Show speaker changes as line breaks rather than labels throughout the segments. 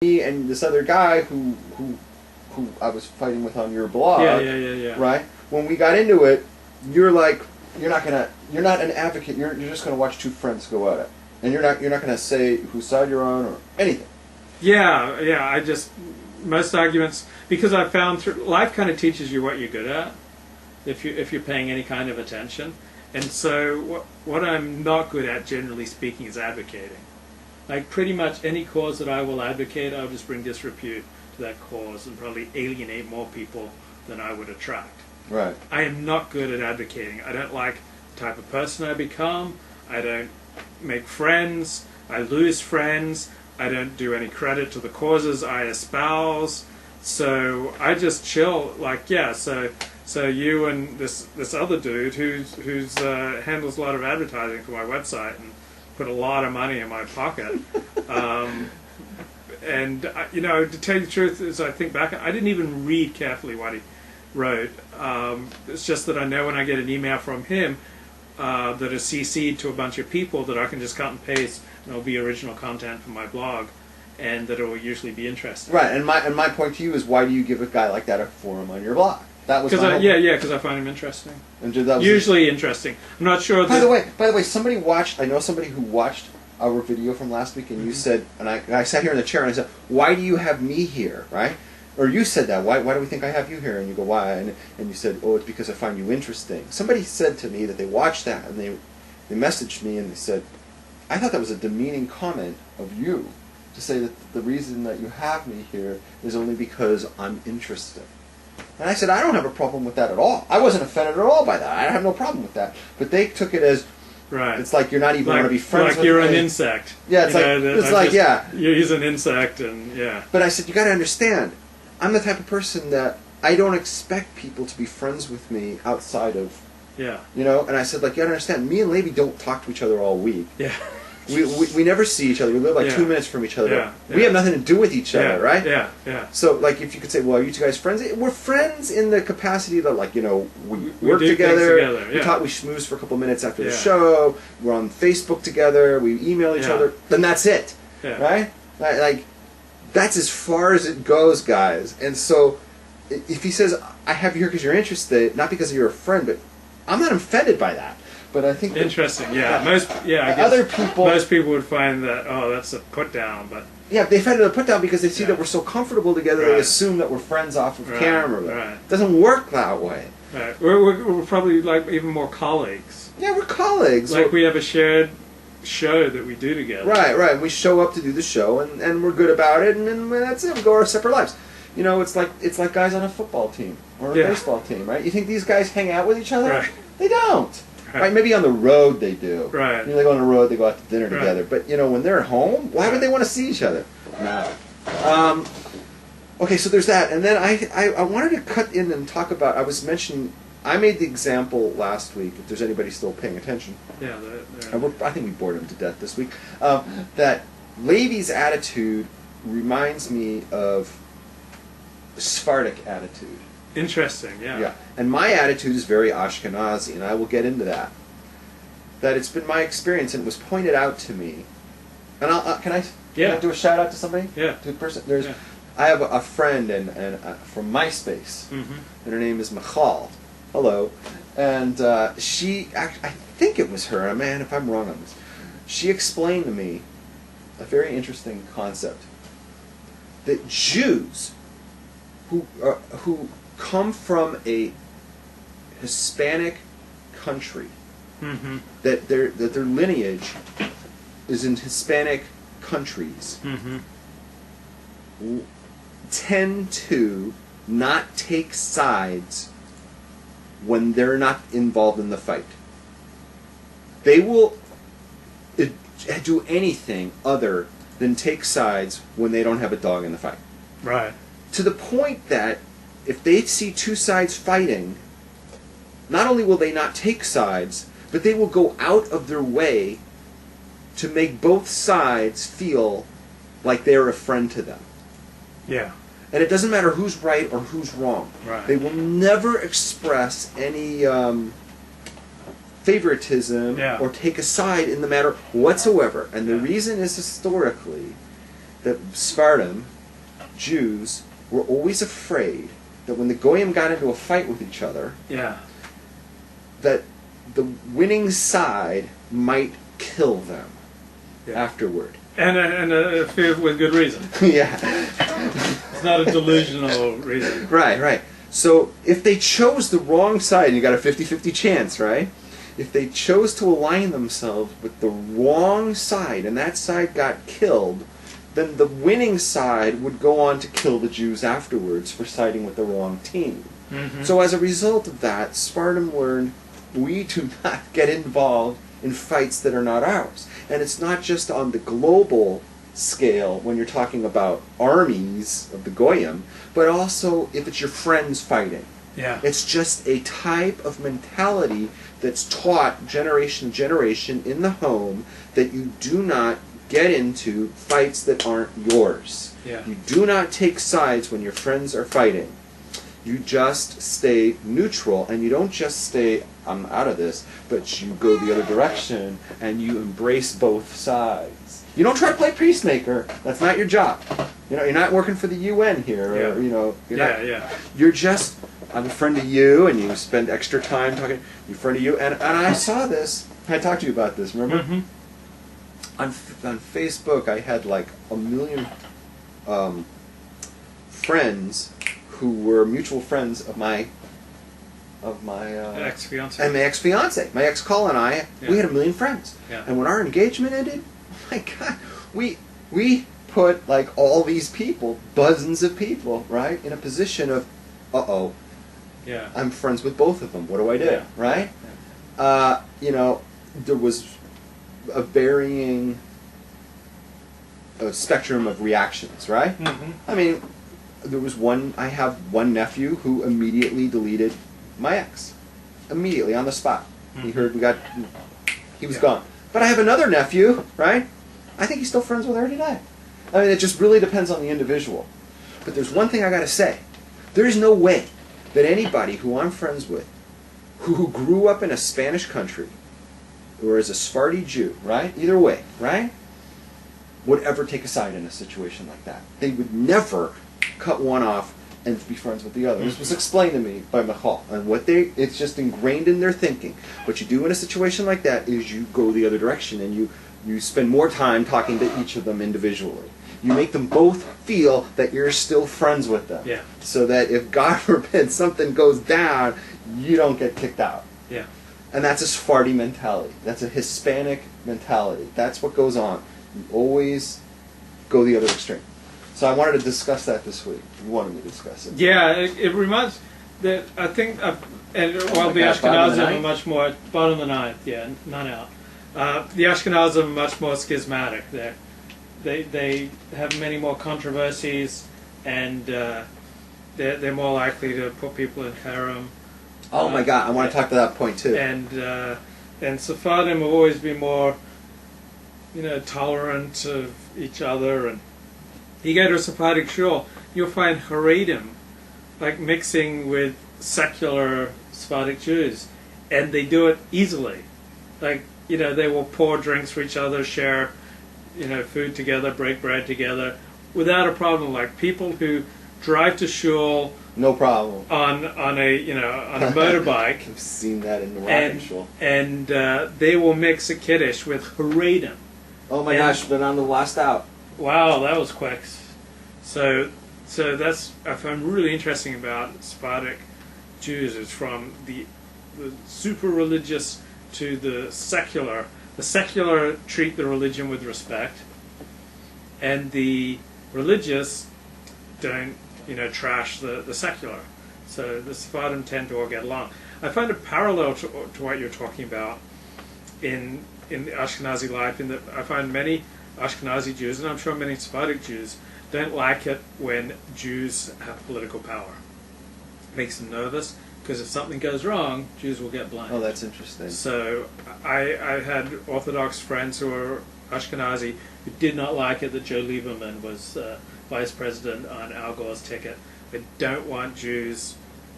me and this other guy who I was fighting with on your blog.
Yeah.
Right? When we got into it, you're like, you're not an advocate. You're just gonna watch two friends go at it, and you're not gonna say whose side you're on or anything.
Yeah. Most arguments, because I've found life kind of teaches you what you're good at if you're paying any kind of attention. And so what I'm not good at, generally speaking, is advocating. Like pretty much any cause that I will advocate, I'll just bring disrepute to that cause and probably alienate more people than I would attract.
Right.
I am not good at advocating. I don't like the type of person I become. I don't make friends. I lose friends. I don't do any credit to the causes I espouse. So I just chill. Like, yeah, so you and this other dude who's handles a lot of advertising for my website and put a lot of money in my pocket. And to tell you the truth, as I think back, I didn't even read carefully what he wrote. It's just that I know when I get an email from him that is CC'd to a bunch of people that I can just cut and paste, and it'll be original content from my blog, and that it will usually be interesting.
Right. And my point to you is, why do you give a guy like that a forum on your blog? That was
because I find him interesting.
And that was
usually interesting. I'm not sure.
By the way, somebody watched. I know somebody who watched our video from last week, and you said, and I sat here in the chair and I said, "Why do you have me here?" Right? Or you said that. Why do we think I have you here? And you go, "Why?" And you said, "Oh, it's because I find you interesting." Somebody said to me that they watched that and they messaged me and they said, "I thought that was a demeaning comment of you to say that the reason that you have me here is only because I'm interesting." And I said, I don't have a problem with that at all. I wasn't offended at all by that. I have no problem with that. But they took it as,
right.
It's like you're not even going to be friends with me.
Like you're an insect.
Yeah,
He's an insect, and yeah.
But I said, you got to understand, I'm the type of person that I don't expect people to be friends with me outside of, And I said, like, you got to understand, me and Levy don't talk to each other all week.
Yeah.
We never see each other. We live like 2 minutes from each other.
Yeah.
We have nothing to do with each other, right?
Yeah.
So, like, if you could say, well, are you two guys friends? We're friends in the capacity that, like, we work
do
together.
Yeah.
We schmooze for a couple minutes after the show. We're on Facebook together. We email each other. Then that's it, right? Like, that's as far as it goes, guys. And so, if he says, I have you here because you're interested, not because you're a friend, but I'm not offended by that. But I think
interesting. I guess
other people.
Most people would find that that's a put down, but
they find it a put down because they see that we're so comfortable together. Right. They assume that we're friends off of camera.
Right.
It doesn't work that way.
Right. We're probably like even more colleagues.
Yeah, we're colleagues.
Like we have a shared show that we do together.
Right. We show up to do the show, and we're good about it, and then that's it. We go our separate lives. It's like guys on a football team or a baseball team, right? You think these guys hang out with each other?
Right.
They don't. Right, maybe on the road they do.
Right.
They go on the road, they go out to dinner together. But when they're at home, why would they want to see each other? No. Okay, so there's that, and then I wanted to cut in and talk about. I was mentioning. I made the example last week. If there's anybody still paying attention.
Yeah.
I think we bored him to death this week. That Levy's attitude reminds me of Sephardic attitude.
Interesting, yeah.
And my attitude is very Ashkenazi, and I will get into that. That it's been my experience, and it was pointed out to me. And can I do a shout out to somebody?
Yeah.
To a person? I have a friend and from MySpace, and her name is Michal. Hello, and she. I think it was her. Man, if I'm wrong on this, she explained to me a very interesting concept. That Jews who come from a Hispanic country, that their lineage is in Hispanic countries, tend to not take sides when they're not involved in the fight. They will do anything other than take sides when they don't have a dog in the fight.
Right.
To the point that if they see two sides fighting, not only will they not take sides, but they will go out of their way to make both sides feel like they're a friend to them.
Yeah.
And it doesn't matter who's right or who's wrong.
Right.
They will never express any favoritism or take a side in the matter whatsoever. And the reason is historically that Spartan Jews were always afraid that when the Goyim got into a fight with each other, that the winning side might kill them afterward.
And with good reason.
Yeah.
It's not a delusional reason.
Right. So if they chose the wrong side, and you got a 50-50 chance, right? If they chose to align themselves with the wrong side, and that side got killed, then the winning side would go on to kill the Jews afterwards for siding with the wrong team.
Mm-hmm.
So as a result of that, Spartan learned, we do not get involved in fights that are not ours. And it's not just on the global scale when you're talking about armies of the Goyim, but also if it's your friends fighting.
Yeah.
It's just a type of mentality that's taught generation to generation in the home, that you do not get into fights that aren't yours.
Yeah.
You do not take sides when your friends are fighting. You just stay neutral, and you don't just stay, I'm out of this, but you go the other direction and you embrace both sides. You don't try to play peacemaker. That's not your job. You know, you're not working for the UN here.
Yeah.
Or, you know,
Yeah.
You're just, I'm a friend of you, and you spend extra time talking. You're a friend of you, and I saw this. I talked to you about this. Remember?
Mm-hmm.
On Facebook, I had like 1 million friends who were mutual friends of my
ex-fiance.
and my ex-fiance. My ex-Call and I, we had 1 million friends.
Yeah.
And when our engagement ended, oh my God, we put like all these people, dozens of people, right, in a position of, I'm friends with both of them. What do I do,
Yeah.
right?
Yeah.
You know, there was a varying spectrum of reactions, right?
Mm-hmm.
I mean, I have one nephew who immediately deleted my ex. Immediately, on the spot.
Mm-hmm.
He heard he was gone. But I have another nephew, right? I think he's still friends with her today. I mean, it just really depends on the individual. But there's one thing I gotta say. There is no way that anybody who I'm friends with, who grew up in a Spanish country, or as a Sephardi Jew, right? Either way, right? Would ever take a side in a situation like that. They would never cut one off and be friends with the other. This was explained to me by Michal, and it's just ingrained in their thinking. What you do in a situation like that is you go the other direction, and you spend more time talking to each of them individually. You make them both feel that you're still friends with them.
Yeah.
So that if, God forbid, something goes down, you don't get kicked out.
Yeah.
And that's a Sephardi mentality. That's a Hispanic mentality. That's what goes on. You always go the other extreme. So I wanted to discuss that this week. You wanted me to discuss it.
Yeah, it reminds that I think, the Ashkenazim are much more bottom of the ninth. Yeah, not out. The Ashkenazim are much more schismatic. They have many more controversies, and they're more likely to put people in harem.
Oh my God, I want to talk to that point too.
And Sephardim have always been more, tolerant of each other. And you go to a Sephardic shul, you'll find Haredim, like mixing with secular Sephardic Jews, and they do it easily. Like, they will pour drinks for each other, share, food together, break bread together, without a problem. Like people who drive to shul,
no problem,
on a motorbike.
I've seen that in the rocket shul.
And they will mix a kiddush with Haredim.
Oh my gosh, but I'm the last out.
Wow, that was quick. So that's I find really interesting about Sephardic Jews is from the super religious to the secular. The secular treat the religion with respect, and the religious don't, trash the secular. So the Sephardim tend to all get along. I find a parallel to what you're talking about in the Ashkenazi life, in that I find many Ashkenazi Jews, and I'm sure many Sephardic Jews, don't like it when Jews have political power. It makes them nervous, because if something goes wrong, Jews will get blamed.
Oh, that's interesting.
So I had Orthodox friends who were Ashkenazi who did not like it that Joe Lieberman was vice president on Al Gore's ticket. They don't want Jews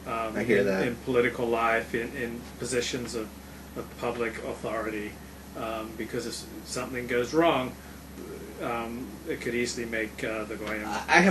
I hear that.
in political life, in positions of public authority, because if something goes wrong, it could easily make the goyim.
I have